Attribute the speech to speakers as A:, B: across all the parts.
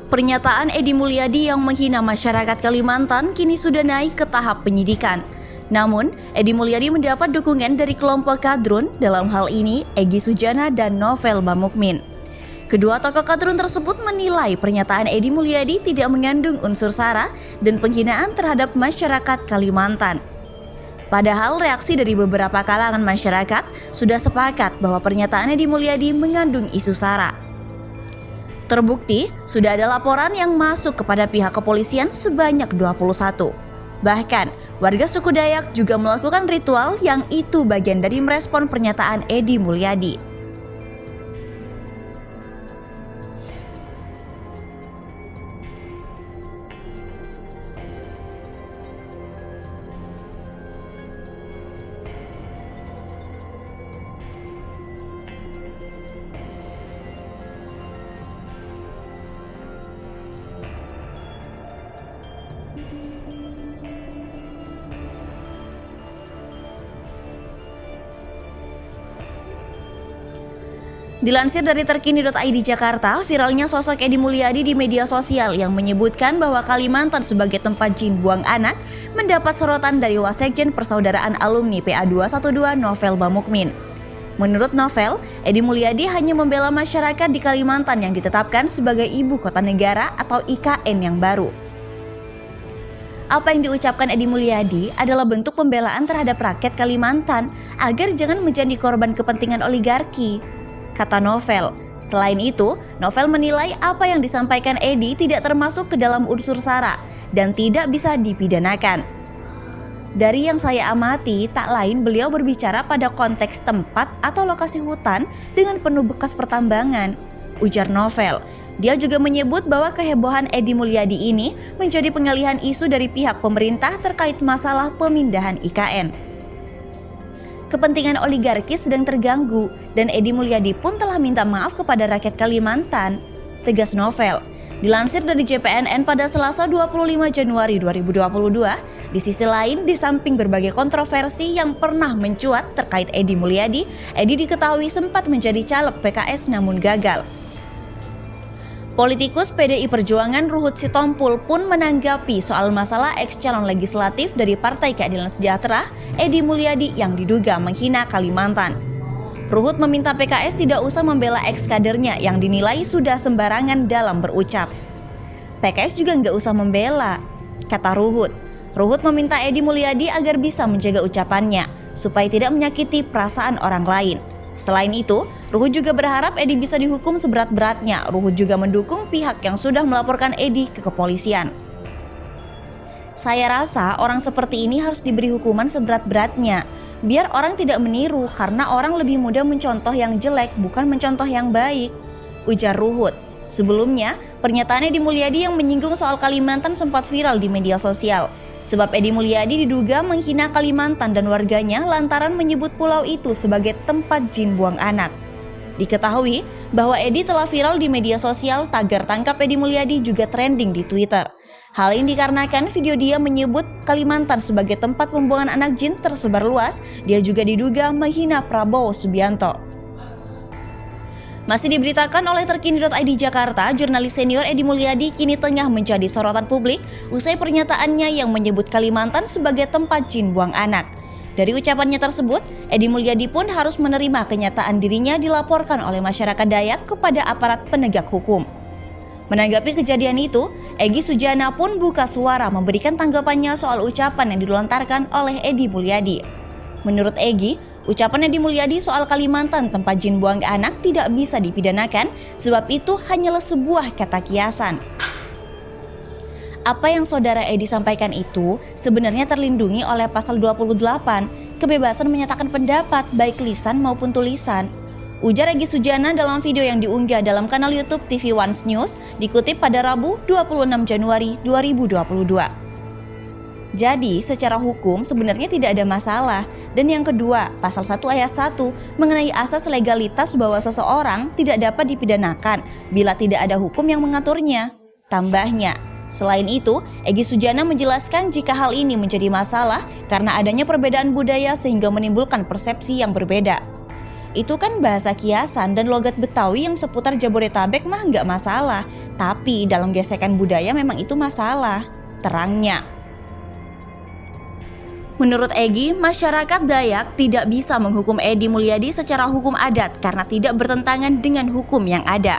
A: Pernyataan Edi Mulyadi yang menghina masyarakat Kalimantan kini sudah naik ke tahap penyidikan. Namun, Edi Mulyadi mendapat dukungan dari kelompok kadrun, dalam hal ini Egy Sujana dan Novel Bamukmin. Kedua tokoh kadrun tersebut menilai pernyataan Edi Mulyadi tidak mengandung unsur sara dan penghinaan terhadap masyarakat Kalimantan. Padahal reaksi dari beberapa kalangan masyarakat sudah sepakat bahwa pernyataan Edi Mulyadi mengandung isu sara. Terbukti, sudah ada laporan yang masuk kepada pihak kepolisian sebanyak 21. Bahkan, warga suku Dayak juga melakukan ritual yang itu bagian dari merespon pernyataan Edi Mulyadi. Dilansir dari terkini.id Jakarta, viralnya sosok Edi Mulyadi di media sosial yang menyebutkan bahwa Kalimantan sebagai tempat jin buang anak mendapat sorotan dari Wasekjen Persaudaraan Alumni PA212 Novel Bamukmin. Menurut Novel, Edi Mulyadi hanya membela masyarakat di Kalimantan yang ditetapkan sebagai ibu kota negara atau IKN yang baru. Apa yang diucapkan Edi Mulyadi adalah bentuk pembelaan terhadap rakyat Kalimantan agar jangan menjadi korban kepentingan oligarki, kata Novel. Selain itu, Novel menilai apa yang disampaikan Edi tidak termasuk ke dalam unsur sara dan tidak bisa dipidanakan. Dari yang saya amati, tak lain beliau berbicara pada konteks tempat atau lokasi hutan dengan penuh bekas pertambangan, ujar Novel. Dia juga menyebut bahwa kehebohan Edi Mulyadi ini menjadi pengalihan isu dari pihak pemerintah terkait masalah pemindahan IKN. Kepentingan oligarki sedang terganggu dan Edi Mulyadi pun telah minta maaf kepada rakyat Kalimantan, tegas Novel. Dilansir dari JPNN pada Selasa 25 Januari 2022, di sisi lain di samping berbagai kontroversi yang pernah mencuat terkait Edi Mulyadi, Edi diketahui sempat menjadi caleg PKS namun gagal. Politikus PDI Perjuangan Ruhut Sitompul pun menanggapi soal masalah ex-calon legislatif dari Partai Keadilan Sejahtera, Edi Mulyadi yang diduga menghina Kalimantan. Ruhut meminta PKS tidak usah membela ex-kadernya yang dinilai sudah sembarangan dalam berucap. PKS juga nggak usah membela, kata Ruhut. Ruhut meminta Edi Mulyadi agar bisa menjaga ucapannya, supaya tidak menyakiti perasaan orang lain. Selain itu, Ruhut juga berharap Edi bisa dihukum seberat-beratnya. Ruhut juga mendukung pihak yang sudah melaporkan Edi ke kepolisian. Saya rasa orang seperti ini harus diberi hukuman seberat-beratnya, biar orang tidak meniru karena orang lebih mudah mencontoh yang jelek bukan mencontoh yang baik, ujar Ruhut. Sebelumnya, pernyataan Edi Mulyadi yang menyinggung soal Kalimantan sempat viral di media sosial. Sebab Edi Mulyadi diduga menghina Kalimantan dan warganya lantaran menyebut pulau itu sebagai tempat jin buang anak. Diketahui bahwa Edi telah viral di media sosial, tagar tangkap Edi Mulyadi juga trending di Twitter. Hal ini dikarenakan video dia menyebut Kalimantan sebagai tempat pembuangan anak jin tersebar luas. Dia juga diduga menghina Prabowo Subianto. Masih diberitakan oleh terkini.id Jakarta, jurnalis senior Edi Mulyadi kini tengah menjadi sorotan publik usai pernyataannya yang menyebut Kalimantan sebagai tempat jin buang anak. Dari ucapannya tersebut, Edi Mulyadi pun harus menerima kenyataan dirinya dilaporkan oleh masyarakat Dayak kepada aparat penegak hukum. Menanggapi kejadian itu, Egy Sujana pun buka suara memberikan tanggapannya soal ucapan yang dilontarkan oleh Edi Mulyadi. Menurut Egy, ucapan Edi Mulyadi soal Kalimantan tempat jin buang anak tidak bisa dipidanakan sebab itu hanyalah sebuah kata kiasan. Apa yang saudara Edi sampaikan itu sebenarnya terlindungi oleh pasal 28, kebebasan menyatakan pendapat baik lisan maupun tulisan, ujar Egy Sujana dalam video yang diunggah dalam kanal YouTube TV One News dikutip pada Rabu 26 Januari 2022. Jadi, secara hukum sebenarnya tidak ada masalah. Dan yang kedua, pasal 1 ayat 1 mengenai asas legalitas bahwa seseorang tidak dapat dipidanakan bila tidak ada hukum yang mengaturnya. Tambahnya, selain itu, Egy Sujana menjelaskan jika hal ini menjadi masalah karena adanya perbedaan budaya sehingga menimbulkan persepsi yang berbeda. itu kan bahasa kiasan dan logat Betawi yang seputar Jabodetabek mah nggak masalah. Tapi dalam gesekan budaya memang itu masalah, terangnya. Menurut Egy, masyarakat Dayak tidak bisa menghukum Edi Mulyadi secara hukum adat karena tidak bertentangan dengan hukum yang ada.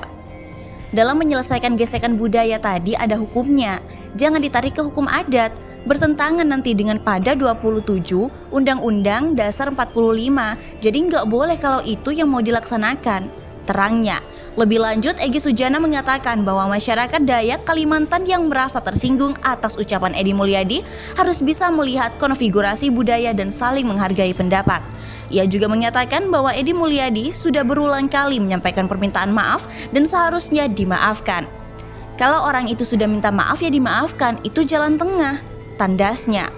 A: Dalam menyelesaikan gesekan budaya tadi ada hukumnya, jangan ditarik ke hukum adat, bertentangan nanti dengan pada 27 Undang-Undang Dasar 45, jadi nggak boleh kalau itu yang mau dilaksanakan, terangnya. Lebih lanjut, Egy Sujana mengatakan bahwa masyarakat Dayak Kalimantan yang merasa tersinggung atas ucapan Edi Mulyadi harus bisa melihat konfigurasi budaya dan saling menghargai pendapat. Ia juga menyatakan bahwa Edi Mulyadi sudah berulang kali menyampaikan permintaan maaf dan seharusnya dimaafkan. Kalau orang itu sudah minta maaf ya dimaafkan, itu jalan tengah, tandasnya.